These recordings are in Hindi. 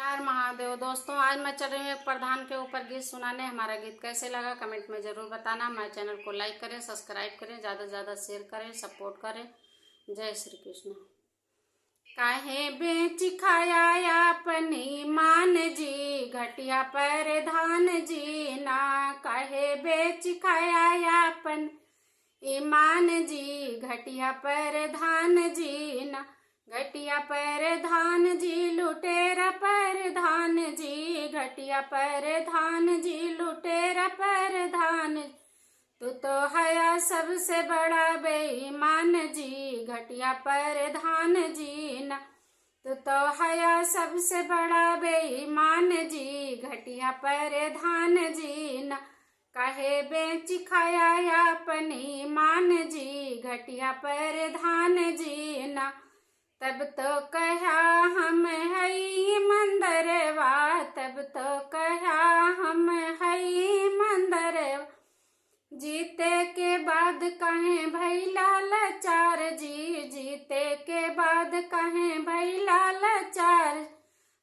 हर महादेव। दोस्तों, आज मैं चल रही हूँ एक प्रधान के ऊपर गीत सुनाने। हमारा गीत कैसे लगा कमेंट में ज़रूर बताना। हमारे चैनल को लाइक करें, सब्सक्राइब करें, ज़्यादा से ज़्यादा शेयर करें, सपोर्ट करें। जय श्री कृष्ण। काहे बेच खाया अपनी मान जी, घटिया प्रधान जी ना। काहे बेच खाया अपन ईमान जी, घटिया प्रधान जी ना। घटिया प्रधान जी, लुटेरा प्रधान जी, घटिया प्रधान जी, लुटेरा प्रधान। तू तो हया सबसे बड़ा बेईमान जी, घटिया प्रधान जी ना। तू तो हया सबसे बड़ा बेईमान जी, घटिया प्रधान जी ना। काहे बेच खाया अपनी मान जी, घटिया प्रधान जी ना। तब तो कहा हम है मंदरवा, तब तो कहा हम है मंदरवा। जीते के बाद कहें भई लाचार जी, जीते के बाद कहें भई लाचार।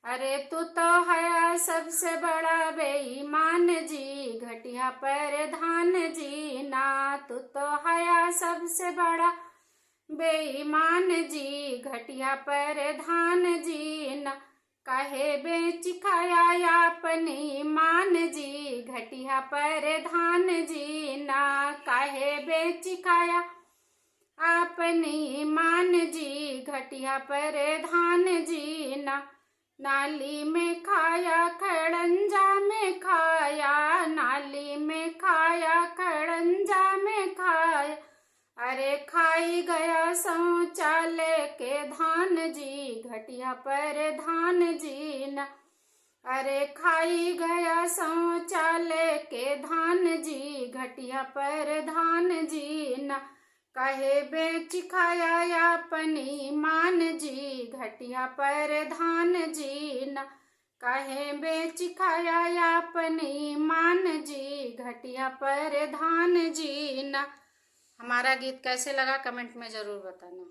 अरे तू तो है सबसे बड़ा बेईमान जी, घटिया प्रधान जी ना। तू तो है सबसे बड़ा बेईमान जी, घटिया प्रधान जी ना। काहे बेच खाया अपनी मान जी, घटिया प्रधान जी ना। काहे बेच खाया अपनी मान जी, घटिया प्रधान जी ना। नाली में खाया खड़ंजा में खाया, नाली में खाया खड़ंजा में खाया। अरे खाई गया शौचालय के धान जी, घटिया प्रधान जी ना। अरे खाई गया शौचालय के धान जी, घटिया प्रधान जी ना। कहे बेच खाया अपनी मान जी, घटिया प्रधान जी ना। कहे बेच खाया अपनी मान जी, घटिया प्रधान जी ना। हमारा गीत कैसे लगा कमेंट में ज़रूर बताना।